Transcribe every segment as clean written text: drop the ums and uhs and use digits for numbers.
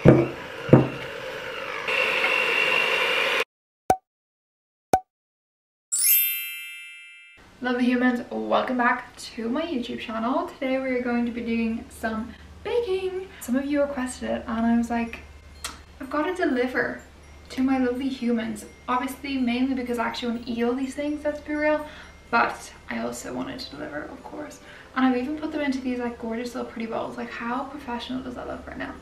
Lovely humans, welcome back to my YouTube channel. Today we are going to be doing some baking. Some of you requested it and I was like, I've got to deliver to my lovely humans. Obviously mainly because I actually want to eat all these things, let's be real, but I also wanted to deliver, of course. And I've even put them into these like gorgeous little pretty bowls. Like, how professional does that look right now?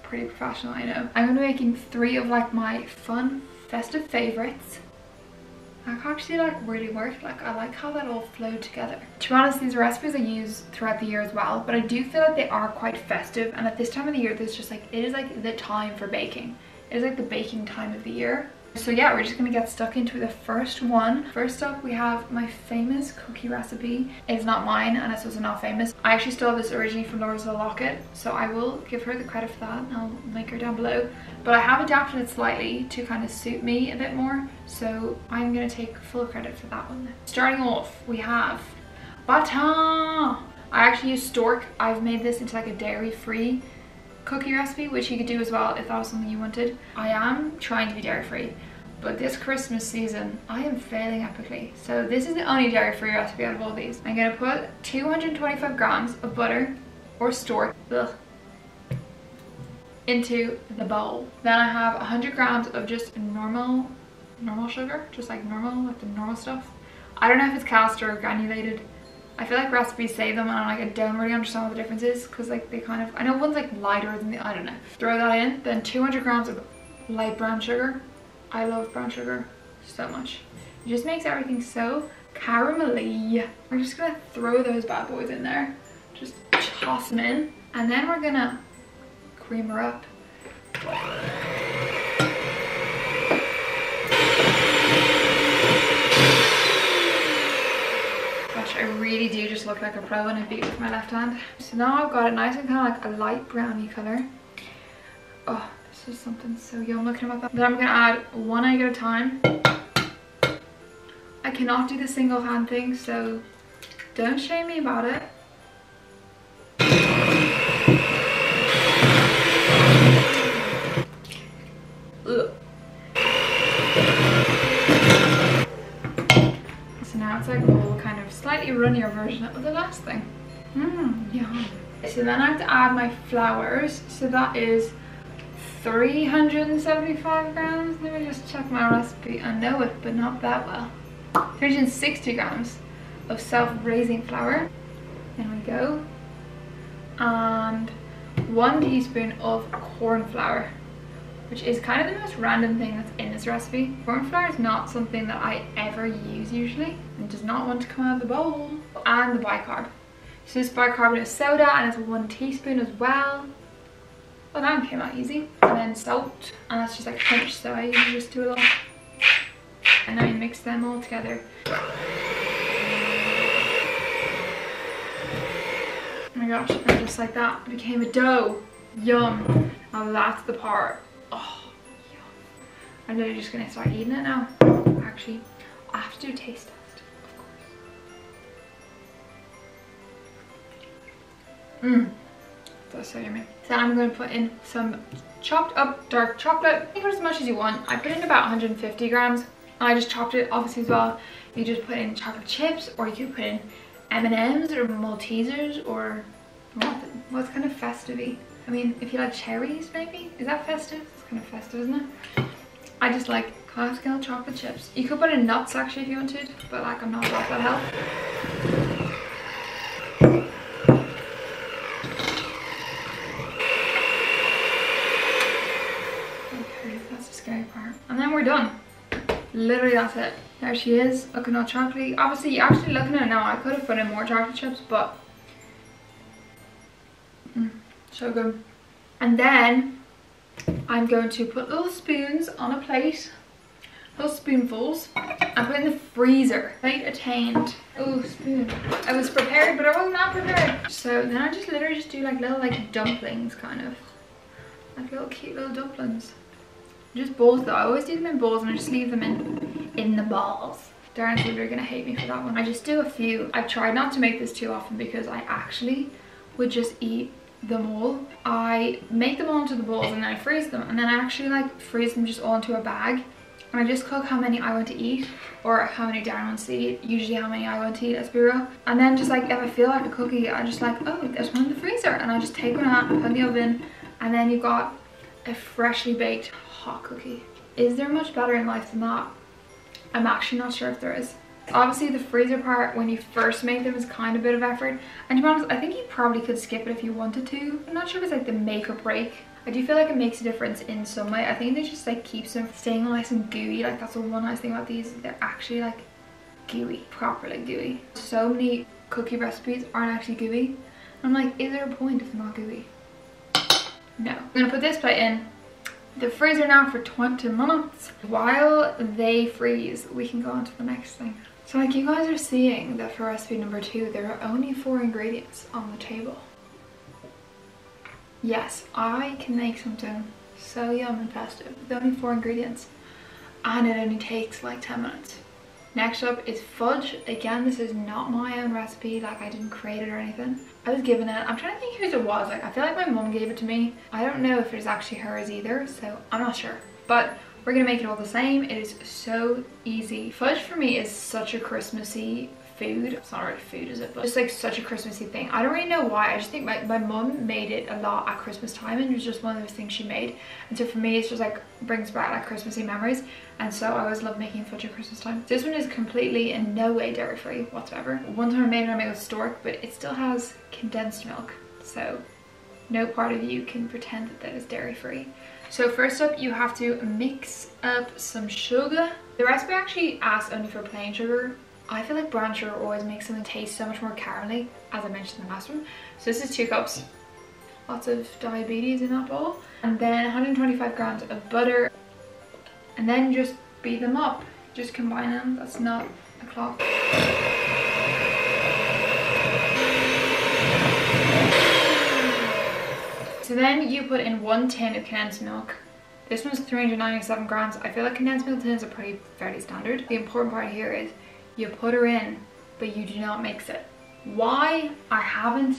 Pretty professional, I know. I'm going to be making 3 of like my fun festive favorites. I actually like really worked. Like, I like how that all flowed together. To be honest, these recipes I use throughout the year as well, but I do feel like they are quite festive, and at this time of the year there's just like, it is like the time for baking. It is like the baking time of the year. So yeah, we're just gonna get stuck into the first one. First up, we have my famous cookie recipe. It's not mine and it's also not famous. I actually stole this originally from Laura's Little Locket, so I will give her the credit for that and I'll link her down below. But I have adapted it slightly to kind of suit me a bit more, so I'm gonna take full credit for that one. Starting off, we have butter. I actually use stork. I've made this into like a dairy-free cookie recipe, which you could do as well if that was something you wanted. I am trying to be dairy-free, but this Christmas season I am failing epically. So this is the only dairy-free recipe out of all these. I'm gonna put 225 grams of butter or stork into the bowl. Then I have 100 grams of just normal sugar, just like normal, like the normal stuff. I don't know if it's caster or granulated. I feel like recipes say them and I'm like, I don't really understand what the difference is, because like they kind of, I know one's like lighter than the, I don't know. Throw that in. Then 200 grams of light brown sugar. I love brown sugar so much. It just makes everything so caramelly. We're just gonna throw those bad boys in there. Just toss them in. And then we're gonna cream her up. I really do just look like a pro when I beat with my left hand. So now I've got it nice and kind of like a light brownie color. Oh, this is something so yum looking about that. Then I'm gonna add 1 egg at a time. I cannot do the single hand thing, so don't shame me about it. Ugh. So now it's like a whole kind of slightly runnier version of the last thing. Yum. So then I have to add my flours. So that is 375 grams. Let me just check my recipe. I know it, but not that well. 360 grams of self-raising flour. There we go. And 1 teaspoon of cornflour, which is kind of the most random thing that's in this recipe. Cornflour is not something that I ever use usually, and does not want to come out of the bowl. And the bicarb. So this bicarbonate soda, and it's 1 teaspoon as well. Well, that came out easy. And then salt, and that's just like a pinch, so I usually just do a little. And then I mix them all together. Oh my gosh, and just like that, it became a dough. Yum. Now that's the part. Oh, yum. I'm literally just gonna start eating it now. Actually, I have to do a taste test, of course. That's so yummy. So I'm going to put in some chopped up dark chocolate. You can put as much as you want. I put in about 150 grams. I just chopped it obviously as well. You just put in chocolate chips, or you could put in M&Ms or Maltesers, or what's kind of festive-y. I mean, if you like cherries maybe? Is that festive? It's kind of festive, isn't it? I just like classical chocolate chips. You could put in nuts actually if you wanted, but like I'm not about that health. Okay, that's the scary part. And then we're done. Literally that's it. There she is, looking all chocolatey. Obviously, actually looking at it now, I could have put in more chocolate chips, but so good. And then I'm going to put little spoons on a plate, little spoonfuls, and put in the freezer. Plate attained. Oh, spoon. I was prepared, but I wasn't that prepared. So then I just literally just do like little like dumplings, kind of like little cute little dumplings. Just balls though. I always do them in balls, and I just leave them in the balls. Darren's are gonna hate me for that one. I just do a few. I've tried not to make this too often because I actually would just eat them all. I make them all into the balls and then I freeze them, and then I actually like freeze them just all into a bag, and I just cook how many I want to eat or how many Darren wants to eat, usually how many I want to eat, let's be real. And then just like if I feel like a cookie, I just like, oh, there's one in the freezer, and I just take one out and put it in the oven, and then you've got a freshly baked hot cookie. Is there much better in life than that? I'm actually not sure if there is. Obviously the freezer part when you first make them is kind of a bit of effort, and to be honest I think you probably could skip it if you wanted to. I'm not sure if it's like the make or break. I do feel like it makes a difference in some way. I think it just like keeps them staying nice and gooey. Like that's the one nice thing about these, they're actually like gooey, properly gooey. So many cookie recipes aren't actually gooey. I'm like, is there a point if they're not gooey? No. I'm gonna put this plate in the freezer now for 20 minutes. While they freeze, we can go on to the next thing. So like you guys are seeing that for recipe number 2, there are only 4 ingredients on the table. Yes, I can make something so yum and festive with only 4 ingredients, and it only takes like 10 minutes. Next up is fudge. Again, this is not my own recipe, like I didn't create it or anything. I was given it. I'm trying to think whose it was. Like I feel like my mum gave it to me. I don't know if it was actually hers either, so I'm not sure. But we're gonna make it all the same. It is so easy. Fudge for me is such a Christmassy food. It's not really food, is it? But just like such a Christmassy thing. I don't really know why. I just think my mum made it a lot at Christmas time, and it was just one of those things she made. And so for me, it's just like brings back like Christmassy memories. And so I always love making fudge at Christmas time. This one is completely in no way dairy free whatsoever. One time I made with stork, but it still has condensed milk. So no part of you can pretend that that is dairy free. So first up, you have to mix up some sugar. The recipe actually asks only for plain sugar. I feel like brown sugar always makes something taste so much more caramelly, as I mentioned in the last one. So this is 2 cups. Lots of diabetes in that bowl. And then 125 grams of butter. And then just beat them up. Just combine them. That's not a clock. So then you put in 1 tin of condensed milk. This one's 397 grams. I feel like condensed milk tins are pretty fairly standard. The important part here is you put her in, but you do not mix it. Why? I haven't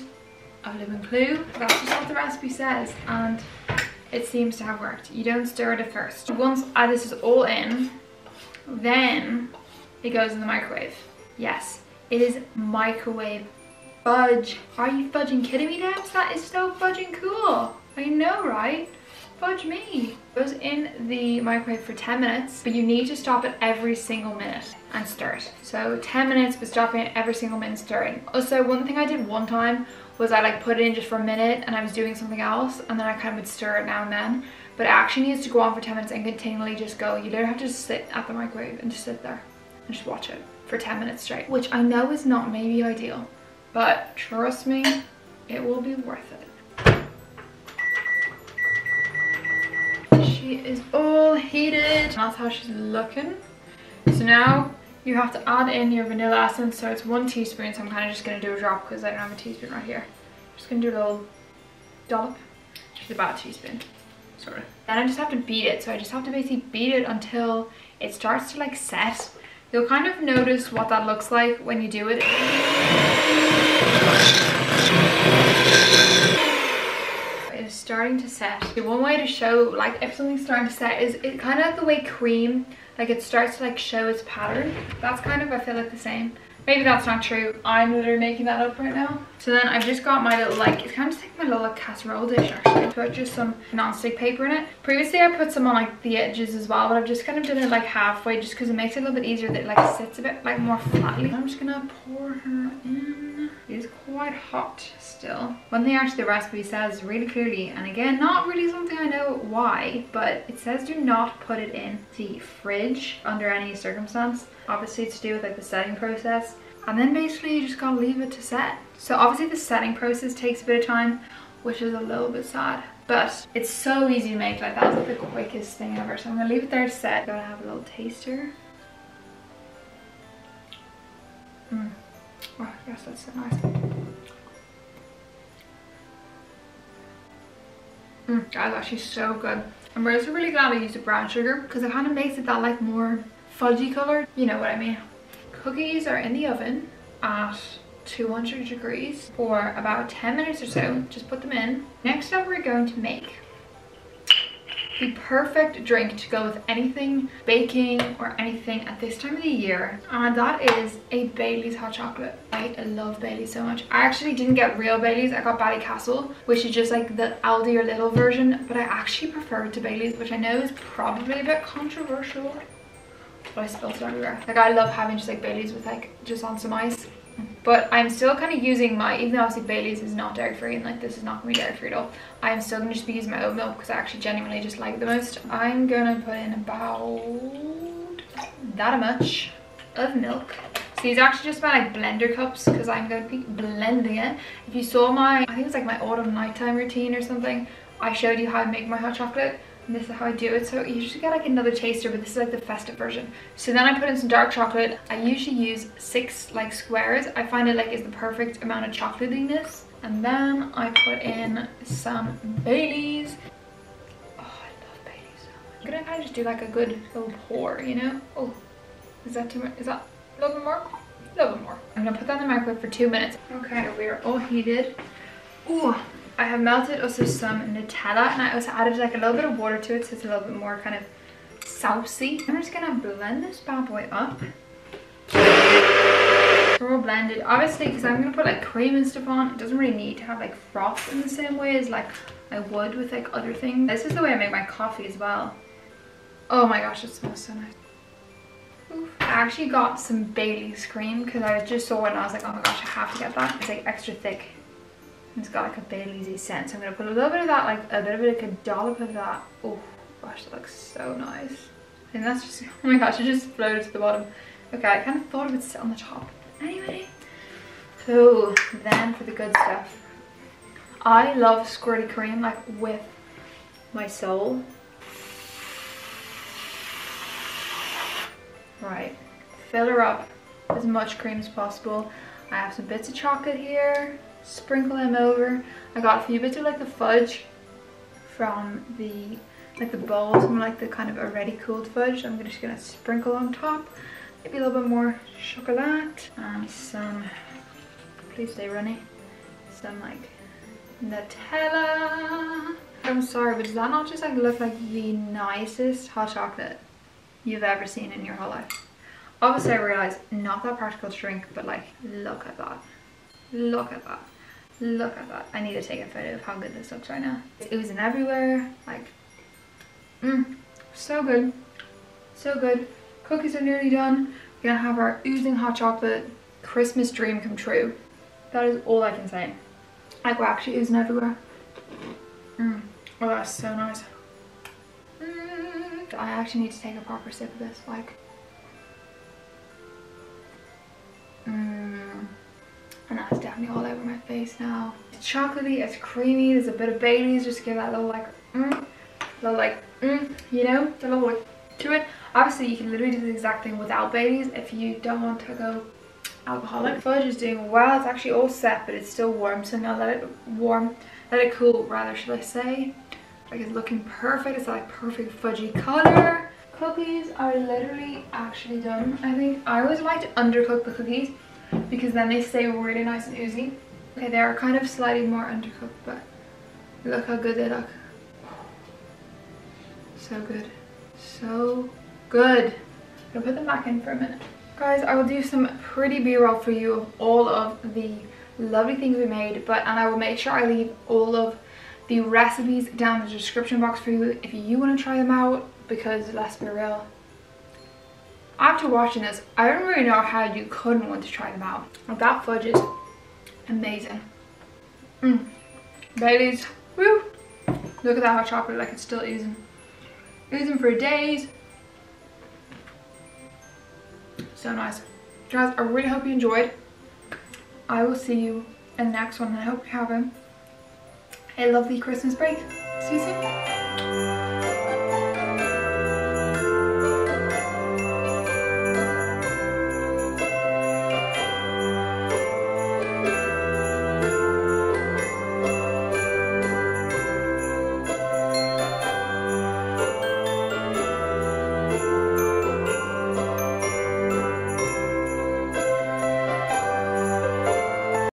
a living clue. That's just what the recipe says, and it seems to have worked. You don't stir it at first. Once this is all in, then it goes in the microwave. Yes, it is microwave fudge. Are you fudging kidding me, Debs? That is so fudging cool. I know, right? Fudge me. It goes in the microwave for 10 minutes, but you need to stop it every single minute and stir it. So 10 minutes, but stopping it every single minute, stirring. Also, one thing I did one time was I like put it in just for a minute and I was doing something else, and then I kind of would stir it now and then. But it actually needs to go on for 10 minutes and continually just go. You don't have to just sit at the microwave and just sit there and just watch it for 10 minutes straight, which I know is not maybe ideal, but trust me, it will be worth it. She is all heated. That's how she's looking. So now you have to add in your vanilla essence. So it's 1 teaspoon. So I'm kind of just going to do a drop because I don't have a teaspoon right here. I'm just going to do a little dollop. Just about a teaspoon. Sort of. Then I just have to beat it. So I just have to basically beat it until it starts to like set. You'll kind of notice what that looks like when you do it. It is starting to set. One way to show like if something's starting to set is it kind of like the way cream, like it starts to like show its pattern. That's kind of, I feel like, the same. Maybe that's not true. I'm literally making that up right now. So then I've just got my little like, it's kind of just like my little like casserole dish actually. Put just some non-stick paper in it. Previously I put some on like the edges as well, but I've just kind of done it like halfway just because it makes it a little bit easier that it like sits a bit like more flatly. I'm just gonna pour her in. It is quite hot still. One thing actually the recipe says really clearly, and again, not really something I know why, but it says do not put it in the fridge under any circumstance. Obviously it's to do with like the setting process, and then basically you just gotta leave it to set. So obviously the setting process takes a bit of time, which is a little bit sad, but it's so easy to make. Like that was like the quickest thing ever. So I'm gonna leave it there to set. Gotta have a little taster. Oh yes, that's so nice. That's actually so good. I'm really glad I used the brown sugar because it kind of makes it that like more fudgy color. You know what I mean. Cookies are in the oven at 200 degrees for about 10 minutes or so. Just put them in. Next up, we're going to make the perfect drink to go with anything baking or anything at this time of the year, and that is a Bailey's hot chocolate. I love Bailey's so much. I actually didn't get real Bailey's. I got Ballycastle, which is just like the Aldi or Lidl version, but I actually prefer it to Bailey's, which I know is probably a bit controversial, but I spilled it everywhere. Like, I love having just like Bailey's with like just on some ice. But I'm still kind of using my, even though obviously Bailey's is not dairy free and like this is not going to be dairy free at all, I'm still going to just be using my oat milk because I actually genuinely just like it the most. I'm going to put in about that much of milk. So these are actually just my like blender cups because I'm going to be blending it. If you saw my, I think it was like my autumn nighttime routine or something, I showed you how I make my hot chocolate. And this is how I do it. So you usually get like another taster, but this is like the festive version. So then I put in some dark chocolate. I usually use 6 like squares. I find it like is the perfect amount of chocolatiness. And then I put in some Baileys. Oh, I love Baileys. I'm gonna kind of just do like a good little pour, you know? Oh, is that too much? Is that a little bit more? A little bit more. I'm gonna put that in the microwave for 2 minutes. Okay, we're all heated. Ooh. I have melted also some Nutella, and I also added like a little bit of water to it so it's a little bit more kind of saucy. I'm just gonna blend this bad boy up. We're all blended, obviously, because I'm gonna put like cream and stuff on. It doesn't really need to have like froth in the same way as like I would with like other things. This is the way I make my coffee as well. Oh my gosh, it smells so nice. Oof. I actually got some Bailey's cream because I just saw it and I was like, oh my gosh, I have to get that. It's like extra thick. It's got like a Bailey's scent, so I'm gonna put a little bit of that, like a bit of it, like a dollop of that. Oh gosh, that looks so nice. And that's just, oh my gosh, it just floated to the bottom. Okay, I kind of thought it would sit on the top. Anyway, so then for the good stuff, I love squirty cream like with my soul. Right, fill her up as much cream as possible. I have some bits of chocolate here. Sprinkle them over. I got a few bits of like the fudge from the like the bowl, some like the kind of already cooled fudge. I'm just gonna sprinkle on top. Maybe a little bit more chocolate and some, please stay runny, some like Nutella. I'm sorry, but does that not just like look like the nicest hot chocolate you've ever seen in your whole life? Obviously I realize not that practical to drink, but like look at that. Look at that. Look at that. I need to take a photo of how good this looks right now. It's oozing everywhere. Like, so good. So good. Cookies are nearly done. We're gonna have our oozing hot chocolate Christmas dream come true. That is all I can say. Like, we're actually oozing everywhere. Oh, that's so nice. I actually need to take a proper sip of this. Like, and that's definitely all over my face now. It's chocolatey, it's creamy, there's a bit of Bailey's just to give that little like, you know, a little like to it. Obviously you can literally do the exact thing without Bailey's if you don't want to go alcoholic. Fudge is doing well, it's actually all set but it's still warm, so now let it warm, let it cool rather should I say. Like, it's looking perfect, it's like perfect fudgy color. Cookies are literally actually done, I think. I always like to undercook the cookies because then they stay really nice and oozy. Okay, they are kind of slightly more undercooked, but look how good they look. So good. So good. I'm gonna put them back in for a minute. Guys, I will do some pretty b-roll for you of all of the lovely things we made, and I will make sure I leave all of the recipes down in the description box for you if you want to try them out, because let's be real, after watching this, I don't really know how you couldn't want to try them out. Like, that fudge is amazing. Bailey's, woo! Look at that hot chocolate, like it's still oozing. Oozing for days. So nice. Guys, I really hope you enjoyed. I will see you in the next one, and I hope you're having a lovely Christmas break. See you soon.